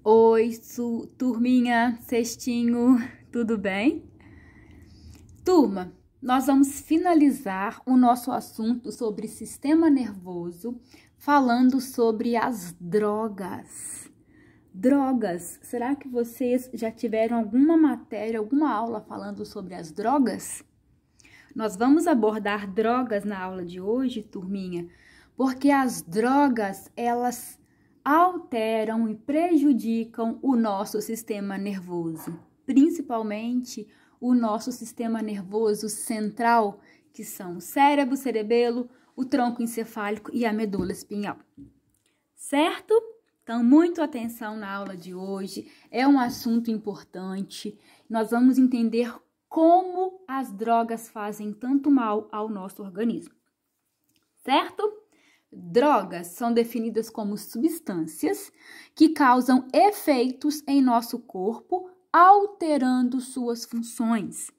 Oi, turminha, cestinho, tudo bem? Turma, nós vamos finalizar o nosso assunto sobre sistema nervoso, falando sobre as drogas. Drogas, será que vocês já tiveram alguma matéria, alguma aula falando sobre as drogas? Nós vamos abordar drogas na aula de hoje, turminha, porque as drogas, elas alteram e prejudicam o nosso sistema nervoso, principalmente o nosso sistema nervoso central, que são o cérebro, cerebelo, o tronco encefálico e a medula espinhal. Certo? Então, muito atenção na aula de hoje, é um assunto importante. Nós vamos entender como as drogas fazem tanto mal ao nosso organismo. Certo? Drogas são definidas como substâncias que causam efeitos em nosso corpo, alterando suas funções.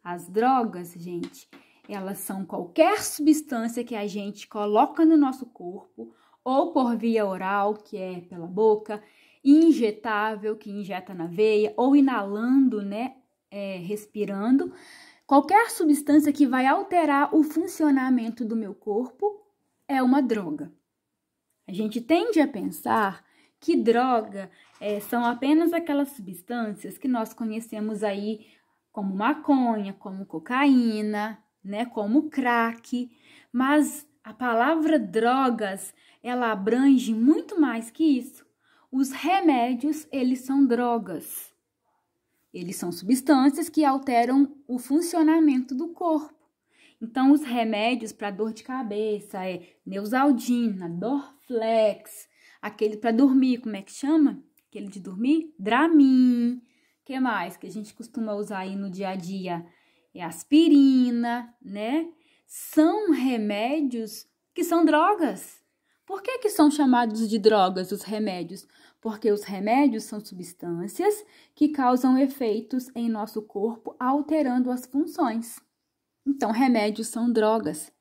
As drogas, gente, elas são qualquer substância que a gente coloca no nosso corpo, ou por via oral, que é pela boca, injetável, que injeta na veia, ou inalando, respirando. Qualquer substância que vai alterar o funcionamento do meu corpo é uma droga. A gente tende a pensar que droga são apenas aquelas substâncias que nós conhecemos aí como maconha, como cocaína, como crack, mas a palavra drogas, ela abrange muito mais que isso. Os remédios, eles são drogas. Eles são substâncias que alteram o funcionamento do corpo. Então, os remédios para dor de cabeça é Neosaldina, Dorflex, aquele para dormir, como é que chama? Aquele de dormir? Dramin. Que mais que a gente costuma usar aí no dia a dia? É aspirina, São remédios que são drogas. Por que são chamados de drogas os remédios? Porque os remédios são substâncias que causam efeitos em nosso corpo, alterando as funções. Então, remédios são drogas,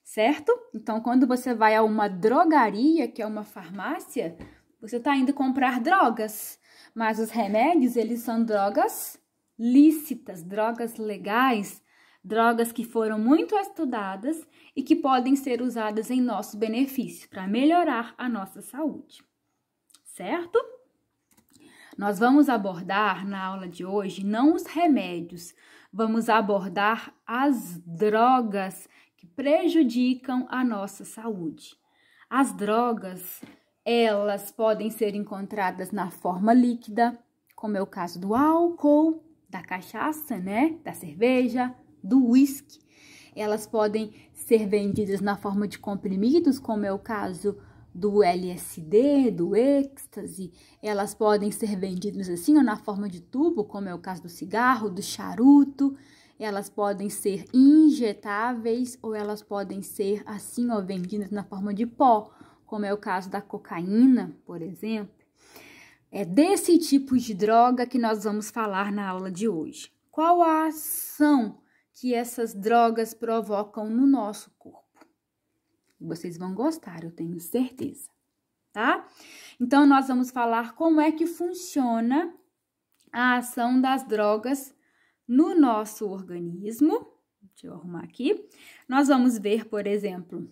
certo? Então, quando você vai a uma drogaria, que é uma farmácia, você está indo comprar drogas. Mas os remédios, eles são drogas lícitas, drogas legais, drogas que foram muito estudadas e que podem ser usadas em nosso benefício, para melhorar a nossa saúde, certo? Nós vamos abordar na aula de hoje não os remédios, vamos abordar as drogas que prejudicam a nossa saúde. As drogas, elas podem ser encontradas na forma líquida, como é o caso do álcool, da cachaça, da cerveja, do uísque. Elas podem ser vendidas na forma de comprimidos, como é o caso do LSD, do êxtase. Elas podem ser vendidas assim, ou na forma de tubo, como é o caso do cigarro, do charuto. Elas podem ser injetáveis ou elas podem ser assim, ó, vendidas na forma de pó, como é o caso da cocaína, por exemplo. É desse tipo de droga que nós vamos falar na aula de hoje. Qual a ação que essas drogas provocam no nosso corpo? Vocês vão gostar, eu tenho certeza, tá? Então, nós vamos falar como é que funciona a ação das drogas no nosso organismo. Deixa eu arrumar aqui. Nós vamos ver, por exemplo,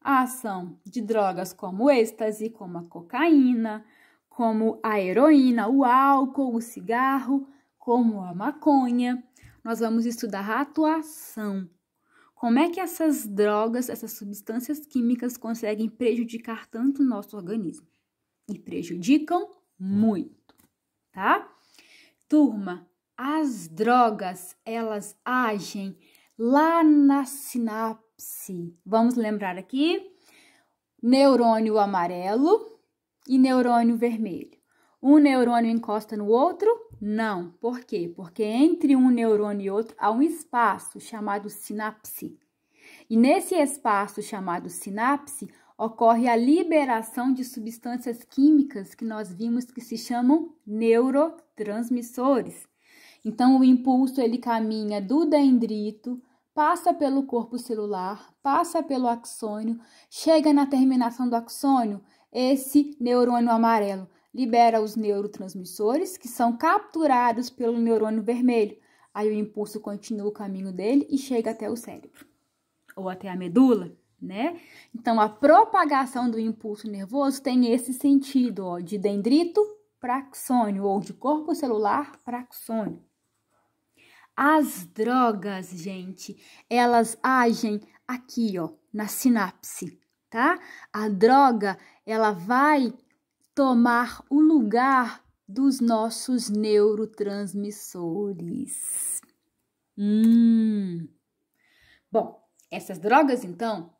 a ação de drogas como o êxtase, como a cocaína, como a heroína, o álcool, o cigarro, como a maconha. Nós vamos estudar a atuação. Como é que essas drogas, essas substâncias químicas conseguem prejudicar tanto o nosso organismo? E prejudicam muito, tá? Turma, as drogas, elas agem lá na sinapse. Vamos lembrar aqui? Neurônio amarelo e neurônio vermelho. Um neurônio encosta no outro? Não. Por quê? Porque entre um neurônio e outro há um espaço chamado sinapse. E nesse espaço chamado sinapse ocorre a liberação de substâncias químicas que nós vimos que se chamam neurotransmissores. Então, o impulso ele caminha do dendrito, passa pelo corpo celular, passa pelo axônio, chega na terminação do axônio, esse neurônio amarelo libera os neurotransmissores que são capturados pelo neurônio vermelho. Aí o impulso continua o caminho dele e chega até o cérebro, ou até a medula, né? Então, a propagação do impulso nervoso tem esse sentido, ó, de dendrito para axônio, ou de corpo celular para axônio. As drogas, gente, elas agem aqui, ó, na sinapse, tá? A droga, ela vai tomar o lugar dos nossos neurotransmissores. Bom, essas drogas, então,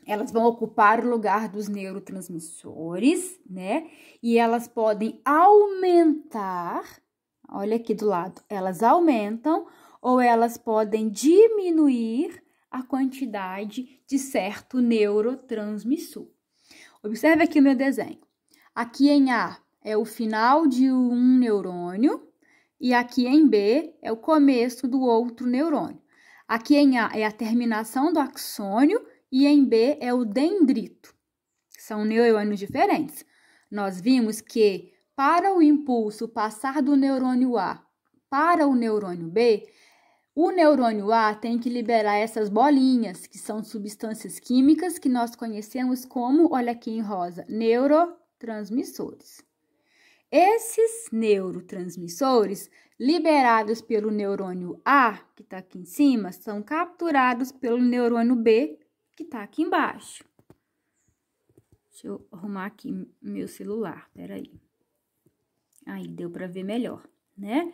elas vão ocupar o lugar dos neurotransmissores, né? E elas podem aumentar, olha aqui do lado, elas aumentam ou elas podem diminuir a quantidade de certo neurotransmissor. Observe aqui o meu desenho. Aqui em A é o final de um neurônio e aqui em B é o começo do outro neurônio. Aqui em A é a terminação do axônio e em B é o dendrito. São neurônios diferentes. Nós vimos que para o impulso passar do neurônio A para o neurônio B, o neurônio A tem que liberar essas bolinhas, que são substâncias químicas que nós conhecemos como, olha aqui em rosa, neurotransmissores. Esses neurotransmissores, liberados pelo neurônio A, que está aqui em cima, são capturados pelo neurônio B, que está aqui embaixo. Deixa eu arrumar aqui meu celular, peraí. Aí, deu para ver melhor, né?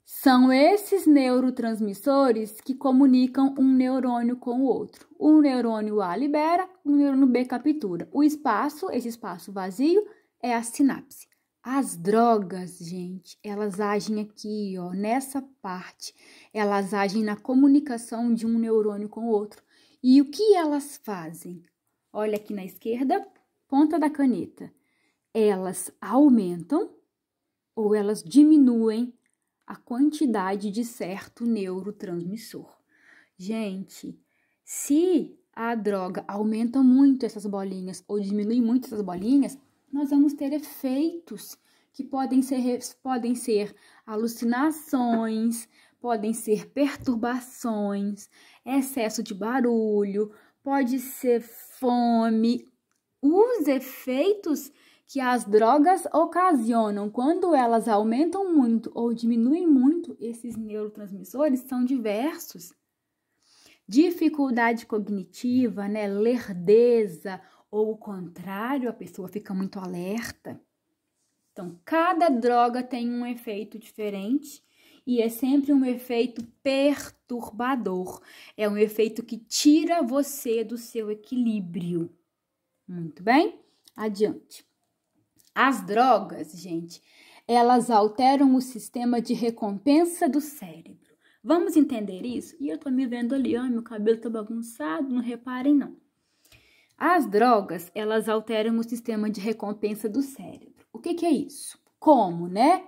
São esses neurotransmissores que comunicam um neurônio com o outro. O neurônio A libera, o neurônio B captura. Esse espaço vazio é a sinapse. As drogas, gente, elas agem aqui, ó, nessa parte. Elas agem na comunicação de um neurônio com o outro. E o que elas fazem? Olha aqui na esquerda, ponta da caneta. Elas aumentam ou elas diminuem a quantidade de certo neurotransmissor. Gente, se a droga aumenta muito essas bolinhas ou diminui muito essas bolinhas, nós vamos ter efeitos que podem ser alucinações, podem ser perturbações, excesso de barulho, pode ser fome. Os efeitos que as drogas ocasionam quando elas aumentam muito ou diminuem muito esses neurotransmissores são diversos. Dificuldade cognitiva, né? Lerdeza, ou o contrário, a pessoa fica muito alerta. Então, cada droga tem um efeito diferente e é sempre um efeito perturbador. É um efeito que tira você do seu equilíbrio. Muito bem? Adiante. As drogas, gente, elas alteram o sistema de recompensa do cérebro. Vamos entender isso? E eu tô me vendo ali, ó, meu cabelo tá bagunçado, não reparem não. As drogas, elas alteram o sistema de recompensa do cérebro. O que é isso? Como, né?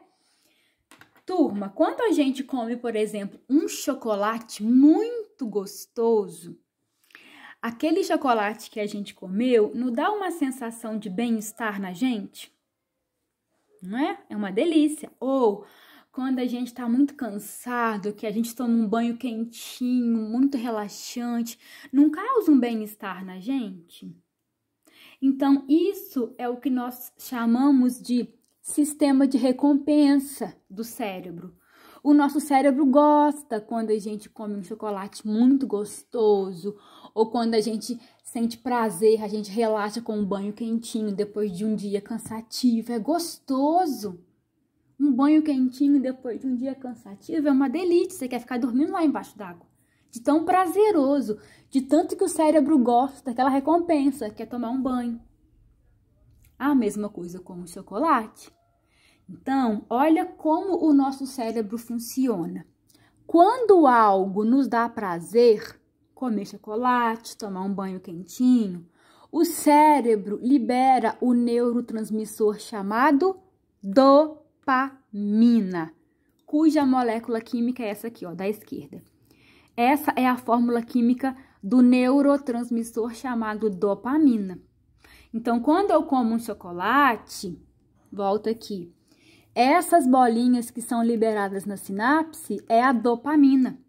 Turma, quando a gente come, por exemplo, um chocolate muito gostoso, aquele chocolate que a gente comeu não dá uma sensação de bem-estar na gente? Não é? É uma delícia. Ou quando a gente tá muito cansado, que a gente toma um banho quentinho, muito relaxante, não causa um bem-estar na gente? Então, isso é o que nós chamamos de sistema de recompensa do cérebro. O nosso cérebro gosta quando a gente come um chocolate muito gostoso, ou quando a gente sente prazer, a gente relaxa com um banho quentinho depois de um dia cansativo. É gostoso. Um banho quentinho depois de um dia cansativo é uma delícia. Você quer ficar dormindo lá embaixo d'água. De tão prazeroso, de tanto que o cérebro gosta daquela recompensa, que é tomar um banho. A mesma coisa com o chocolate. Então, olha como o nosso cérebro funciona. Quando algo nos dá prazer, comer chocolate, tomar um banho quentinho, o cérebro libera o neurotransmissor chamado dopamina, cuja molécula química é essa aqui, ó, da esquerda. Essa é a fórmula química do neurotransmissor chamado dopamina. Então, quando eu como um chocolate, volta aqui. Essas bolinhas que são liberadas na sinapse é a dopamina.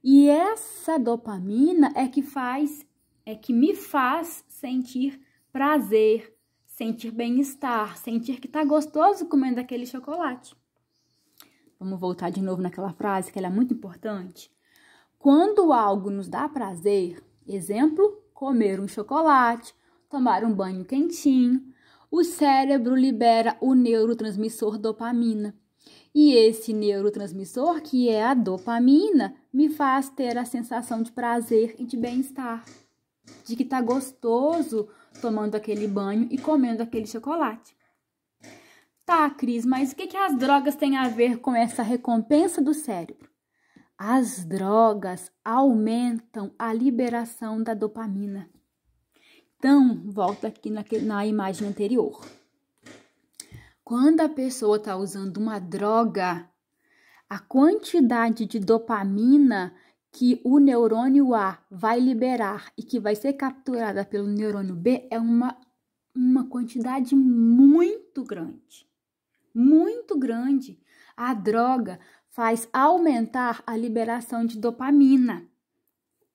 E essa dopamina é que me faz sentir prazer, sentir bem-estar, sentir que tá gostoso comendo aquele chocolate. Vamos voltar de novo naquela frase que ela é muito importante. Quando algo nos dá prazer, exemplo, comer um chocolate, tomar um banho quentinho, o cérebro libera o neurotransmissor dopamina. E esse neurotransmissor, que é a dopamina, me faz ter a sensação de prazer e de bem-estar, de que tá gostoso tomando aquele banho e comendo aquele chocolate. Tá, Cris, mas o que as drogas têm a ver com essa recompensa do cérebro? As drogas aumentam a liberação da dopamina. Então, volta aqui na imagem anterior. Quando a pessoa está usando uma droga, a quantidade de dopamina que o neurônio A vai liberar e que vai ser capturada pelo neurônio B é uma quantidade muito grande. Muito grande. A droga faz aumentar a liberação de dopamina.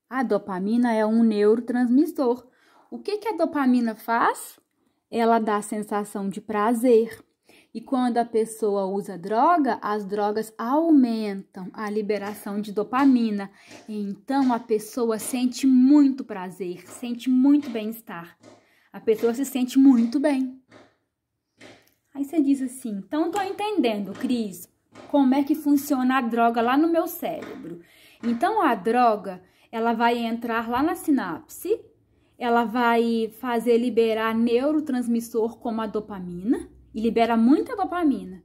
A dopamina é um neurotransmissor. O que a dopamina faz? Ela dá a sensação de prazer. E quando a pessoa usa droga, as drogas aumentam a liberação de dopamina. Então, a pessoa sente muito prazer, sente muito bem-estar. A pessoa se sente muito bem. Aí você diz assim, então tô entendendo, Cris, como é que funciona a droga lá no meu cérebro. Então, a droga, ela vai entrar lá na sinapse, ela vai fazer liberar neurotransmissor como a dopamina, e libera muita dopamina.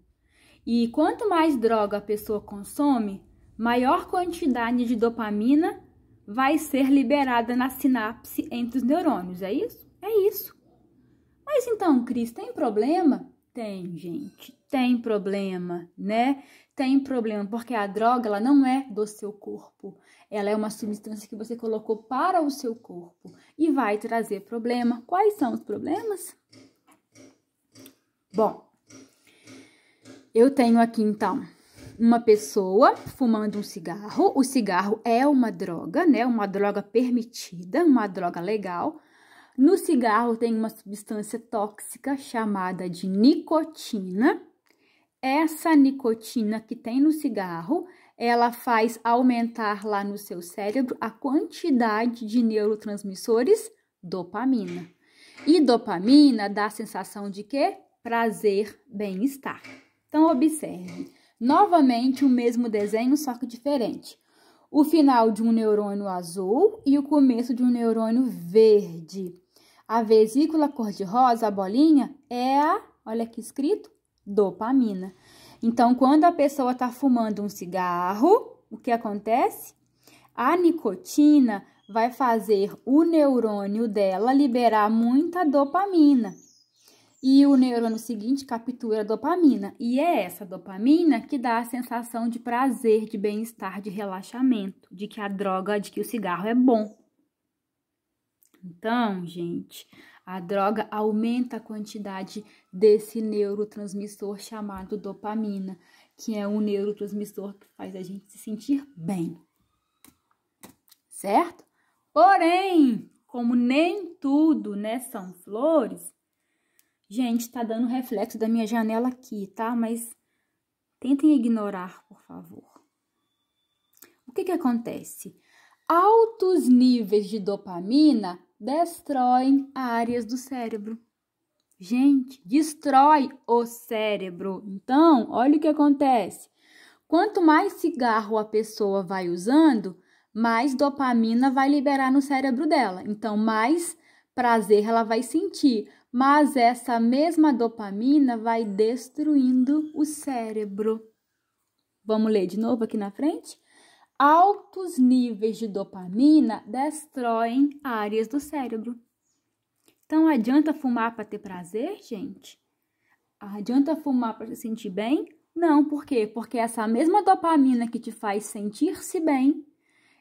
E quanto mais droga a pessoa consome, maior quantidade de dopamina vai ser liberada na sinapse entre os neurônios, é isso? É isso. Mas então, Cris, tem problema? Tem, gente, tem problema, né? Tem problema, porque a droga, ela não é do seu corpo. Ela é uma substância que você colocou para o seu corpo e vai trazer problema. Quais são os problemas? Bom, eu tenho aqui, então, uma pessoa fumando um cigarro. O cigarro é uma droga, né? Uma droga permitida, uma droga legal. No cigarro tem uma substância tóxica chamada de nicotina. Essa nicotina que tem no cigarro, ela faz aumentar lá no seu cérebro a quantidade de neurotransmissores dopamina. E dopamina dá a sensação de quê? Prazer, bem-estar. Então, observe. Novamente, o mesmo desenho, só que diferente. O final de um neurônio azul e o começo de um neurônio verde. A vesícula cor-de-rosa, a bolinha, é olha aqui escrito, dopamina. Então, quando a pessoa está fumando um cigarro, o que acontece? A nicotina vai fazer o neurônio dela liberar muita dopamina. E o neurônio seguinte captura a dopamina. E é essa dopamina que dá a sensação de prazer, de bem-estar, de relaxamento, de que a droga, de que o cigarro é bom. Então, gente, a droga aumenta a quantidade desse neurotransmissor chamado dopamina, que é um neurotransmissor que faz a gente se sentir bem. Certo? Porém, como nem tudo, né, são flores, gente, tá dando reflexo da minha janela aqui, tá? Mas tentem ignorar, por favor. O que acontece? Altos níveis de dopamina destroem áreas do cérebro. Gente, destrói o cérebro. Então, olha o que acontece. Quanto mais cigarro a pessoa vai usando, mais dopamina vai liberar no cérebro dela. Então, mais prazer ela vai sentir. Mas essa mesma dopamina vai destruindo o cérebro. Vamos ler de novo aqui na frente? Altos níveis de dopamina destroem áreas do cérebro. Então, adianta fumar para ter prazer, gente? Adianta fumar para se sentir bem? Não, por quê? Porque essa mesma dopamina que te faz sentir-se bem,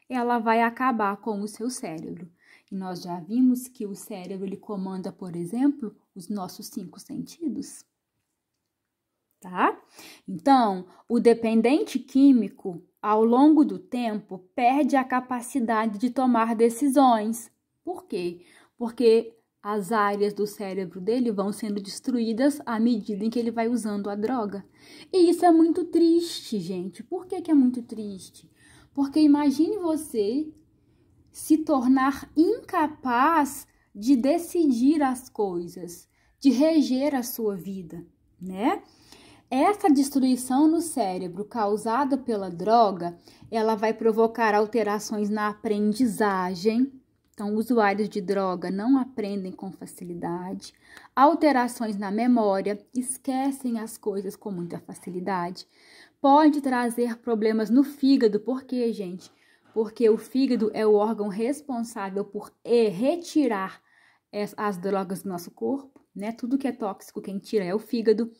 ela vai acabar com o seu cérebro. E nós já vimos que o cérebro ele comanda, por exemplo, os nossos 5 sentidos. tá? Então, o dependente químico, ao longo do tempo, perde a capacidade de tomar decisões. Por quê? Porque as áreas do cérebro dele vão sendo destruídas à medida em que ele vai usando a droga. E isso é muito triste, gente. Por que é muito triste? Porque imagine você se tornar incapaz de decidir as coisas, de reger a sua vida, né? Essa destruição no cérebro causada pela droga, ela vai provocar alterações na aprendizagem. Então, usuários de droga não aprendem com facilidade, alterações na memória, esquecem as coisas com muita facilidade. Pode trazer problemas no fígado, por quê, gente? Porque o fígado é o órgão responsável por retirar as drogas do nosso corpo, né? Tudo que é tóxico, quem tira é o fígado.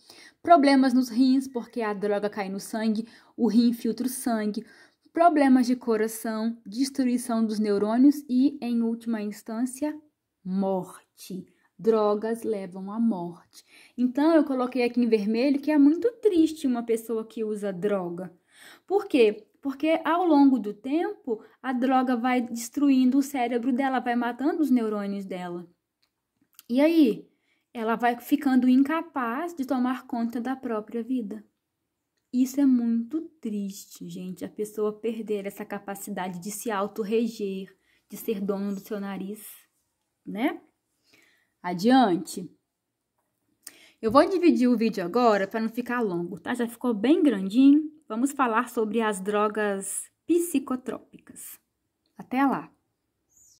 Problemas nos rins, porque a droga cai no sangue, o rim filtra o sangue. Problemas de coração, destruição dos neurônios e, em última instância, morte. Drogas levam à morte. Então, eu coloquei aqui em vermelho que é muito triste uma pessoa que usa droga. Por quê? Porque ao longo do tempo, a droga vai destruindo o cérebro dela, vai matando os neurônios dela. E aí, ela vai ficando incapaz de tomar conta da própria vida. Isso é muito triste, gente, a pessoa perder essa capacidade de se autorreger, de ser dono do seu nariz, né? Adiante. Eu vou dividir o vídeo agora para não ficar longo, tá? Já ficou bem grandinho. Vamos falar sobre as drogas psicotrópicas. Até lá!